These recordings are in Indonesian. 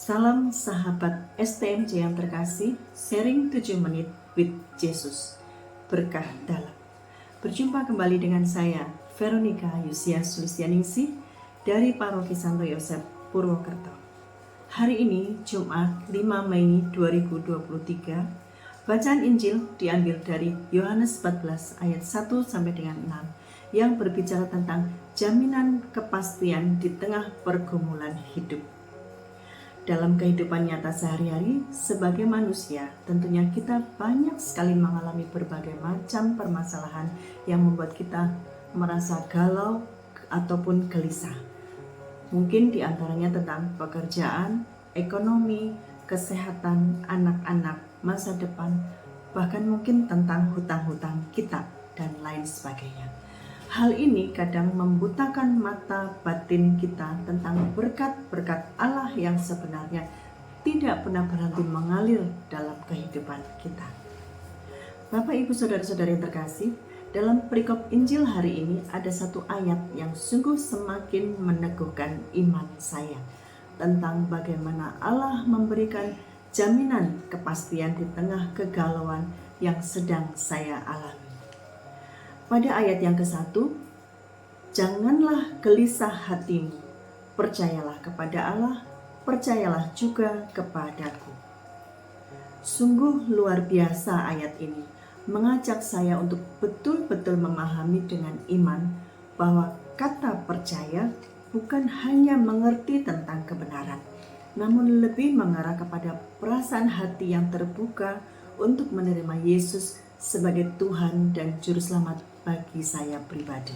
Salam sahabat STMJ yang terkasih, sharing 7 menit with Jesus, berkah dalam. Berjumpa kembali dengan saya, Veronica Yusia Sulistianingsih dari Paroki Santo Yosef, Purwokerto. Hari ini, Jumat 5 Mei 2023, bacaan Injil diambil dari Yohanes 14 ayat 1 sampai dengan 6 yang berbicara tentang jaminan kepastian di tengah pergumulan hidup. Dalam kehidupan nyata sehari-hari, sebagai manusia, tentunya kita banyak sekali mengalami berbagai macam permasalahan yang membuat kita merasa galau ataupun gelisah. Mungkin diantaranya tentang pekerjaan, ekonomi, kesehatan, anak-anak, masa depan, bahkan mungkin tentang hutang-hutang kita, dan lain sebagainya. Hal ini kadang membutakan mata batin kita tentang berkat-berkat Allah yang sebenarnya tidak pernah berhenti mengalir dalam kehidupan kita. Bapak, Ibu, Saudara-saudari yang terkasih, dalam perikop Injil hari ini ada satu ayat yang sungguh semakin meneguhkan iman saya tentang bagaimana Allah memberikan jaminan kepastian di tengah kegalauan yang sedang saya alami. Pada ayat yang ke-1, janganlah gelisah hatimu, percayalah kepada Allah, percayalah juga kepadaku. Sungguh luar biasa ayat ini, mengajak saya untuk betul-betul memahami dengan iman bahwa kata percaya bukan hanya mengerti tentang kebenaran, namun lebih mengarah kepada perasaan hati yang terbuka untuk menerima Yesus sebagai Tuhan dan Juru Selamat bagi saya pribadi.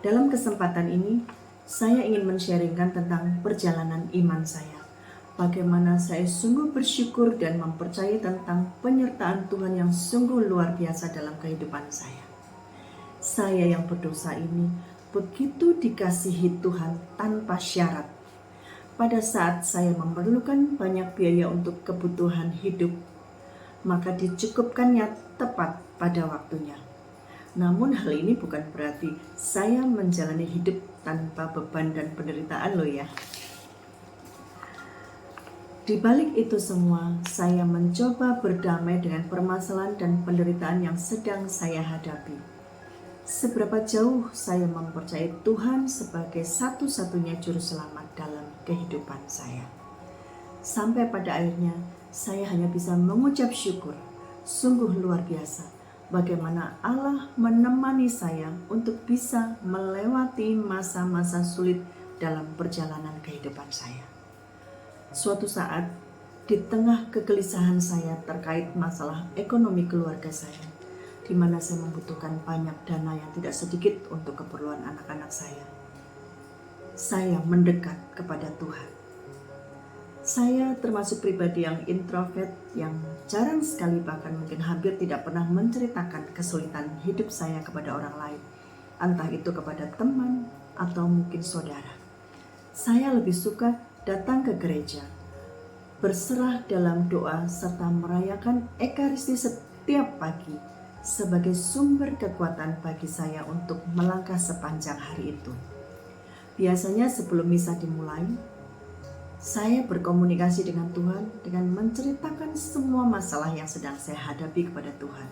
Dalam kesempatan ini, saya ingin men-sharingkan tentang perjalanan iman saya. Bagaimana saya sungguh bersyukur dan mempercayai tentang penyertaan Tuhan yang sungguh luar biasa dalam kehidupan saya. Saya yang berdosa ini begitu dikasihi Tuhan tanpa syarat. Pada saat saya memerlukan banyak biaya untuk kebutuhan hidup, maka dicukupkannya tepat pada waktunya. Namun hal ini bukan berarti saya menjalani hidup tanpa beban dan penderitaan loh ya. Di balik itu semua, saya mencoba berdamai dengan permasalahan dan penderitaan yang sedang saya hadapi. Seberapa jauh saya mempercayai Tuhan sebagai satu-satunya juru selamat dalam kehidupan saya. Sampai pada akhirnya, saya hanya bisa mengucap syukur. Sungguh luar biasa bagaimana Allah menemani saya untuk bisa melewati masa-masa sulit dalam perjalanan kehidupan saya. Suatu saat, di tengah kegelisahan saya terkait masalah ekonomi keluarga saya, di mana saya membutuhkan banyak dana yang tidak sedikit untuk keperluan anak-anak saya mendekat kepada Tuhan. Saya termasuk pribadi yang introvert, yang jarang sekali bahkan mungkin hampir tidak pernah menceritakan kesulitan hidup saya kepada orang lain, entah itu kepada teman atau mungkin saudara. Saya lebih suka datang ke gereja, berserah dalam doa serta merayakan Ekaristi setiap pagi sebagai sumber kekuatan bagi saya untuk melangkah sepanjang hari itu. Biasanya sebelum misa dimulai, saya berkomunikasi dengan Tuhan dengan menceritakan semua masalah yang sedang saya hadapi kepada Tuhan.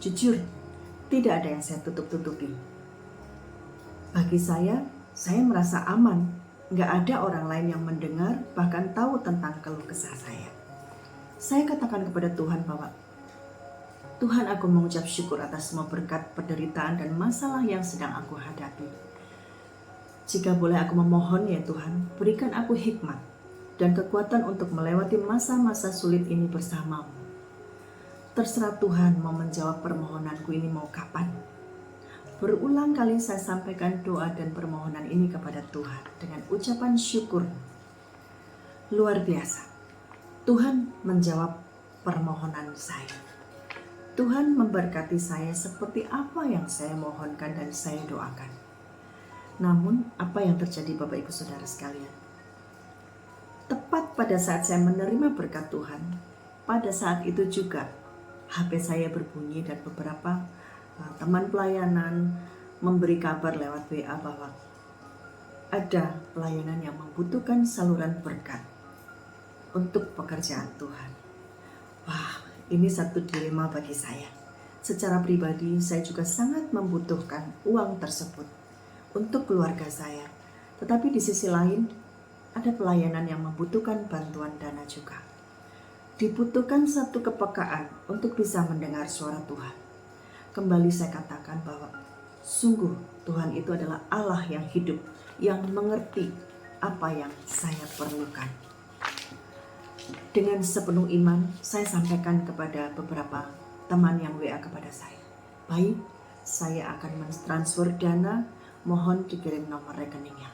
Jujur, tidak ada yang saya tutup-tutupi. Bagi saya merasa aman. Nggak ada orang lain yang mendengar, bahkan tahu tentang keluh kesah saya. Saya katakan kepada Tuhan bahwa Tuhan, aku mengucap syukur atas semua berkat, penderitaan, dan masalah yang sedang aku hadapi. Jika boleh aku memohon ya Tuhan, berikan aku hikmat dan kekuatan untuk melewati masa-masa sulit ini bersamamu. Terserah Tuhan mau menjawab permohonanku ini mau kapan. Berulang kali saya sampaikan doa dan permohonan ini kepada Tuhan dengan ucapan syukur. Luar biasa, Tuhan menjawab permohonan saya. Tuhan memberkati saya seperti apa yang saya mohonkan dan saya doakan. Namun apa yang terjadi Bapak Ibu Saudara sekalian? Tepat pada saat saya menerima berkat Tuhan, pada saat itu juga HP saya berbunyi dan beberapa teman pelayanan memberi kabar lewat WA bahwa ada pelayanan yang membutuhkan saluran berkat untuk pekerjaan Tuhan. Wah, ini satu dilema bagi saya. Secara pribadi, saya juga sangat membutuhkan uang tersebut untuk keluarga saya. Tetapi di sisi lain, ada pelayanan yang membutuhkan bantuan dana juga. Dibutuhkan satu kepekaan untuk bisa mendengar suara Tuhan. Kembali saya katakan bahwa sungguh Tuhan itu adalah Allah yang hidup, yang mengerti apa yang saya perlukan. Dengan sepenuh iman, saya sampaikan kepada beberapa teman yang WA kepada saya. Baik, saya akan mentransfer dana, mohon dikirim nomor rekeningnya.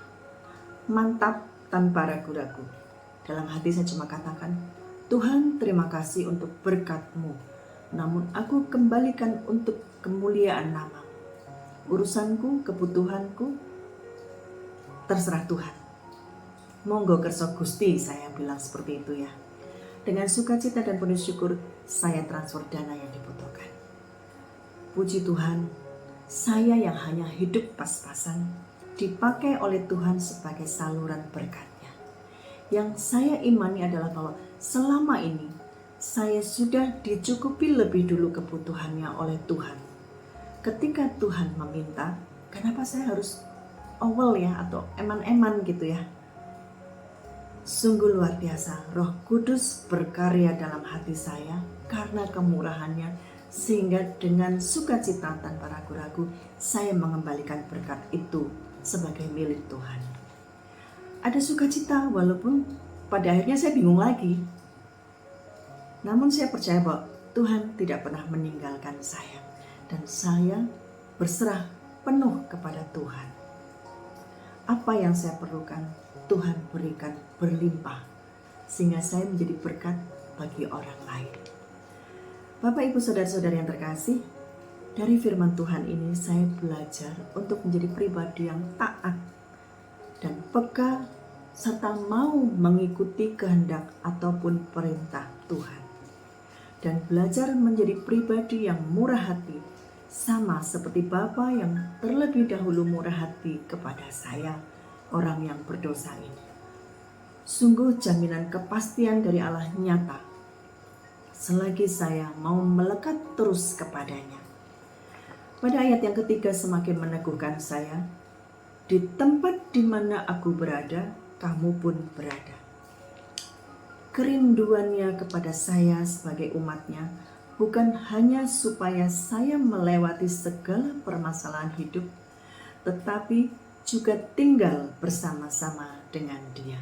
Mantap, tanpa ragu-ragu. Dalam hati saya cuma katakan, Tuhan terima kasih untuk berkat-Mu, namun aku kembalikan untuk kemuliaan nama. Urusanku, kebutuhanku, terserah Tuhan. Monggo kersa Gusti, saya bilang seperti itu ya. Dengan sukacita dan penuh syukur, saya transfer dana yang dibutuhkan. Puji Tuhan, saya yang hanya hidup pas-pasan, dipakai oleh Tuhan sebagai saluran berkat-Nya. Yang saya imani adalah bahwa selama ini, saya sudah dicukupi lebih dulu kebutuhannya oleh Tuhan. Ketika Tuhan meminta, kenapa saya harus awal ya atau eman-eman gitu ya? Sungguh luar biasa, Roh Kudus berkarya dalam hati saya karena kemurahannya, sehingga dengan sukacita tanpa ragu-ragu saya mengembalikan berkat itu sebagai milik Tuhan. Ada sukacita walaupun pada akhirnya saya bingung lagi. Namun saya percaya bahwa Tuhan tidak pernah meninggalkan saya. Dan saya berserah penuh kepada Tuhan. Apa yang saya perlukan, Tuhan berikan berlimpah. Sehingga saya menjadi berkat bagi orang lain. Bapak, Ibu, Saudara-saudara yang terkasih, dari firman Tuhan ini saya belajar untuk menjadi pribadi yang taat dan peka serta mau mengikuti kehendak ataupun perintah Tuhan. Dan belajar menjadi pribadi yang murah hati, sama seperti Bapa yang terlebih dahulu murah hati kepada saya, orang yang berdosa ini. Sungguh jaminan kepastian dari Allah nyata, selagi saya mau melekat terus kepadanya. Pada ayat yang ketiga semakin meneguhkan saya, di tempat di mana aku berada, kamu pun berada. Kerinduannya kepada saya sebagai umatnya bukan hanya supaya saya melewati segala permasalahan hidup, tetapi juga tinggal bersama-sama dengan Dia.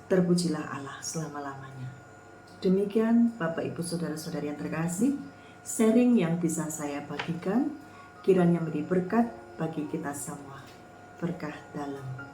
Terpujilah Allah selama-lamanya. Demikian Bapak, Ibu, Saudara-saudari yang terkasih, sharing yang bisa saya bagikan kiranya menjadi berkat bagi kita semua. Berkah dalam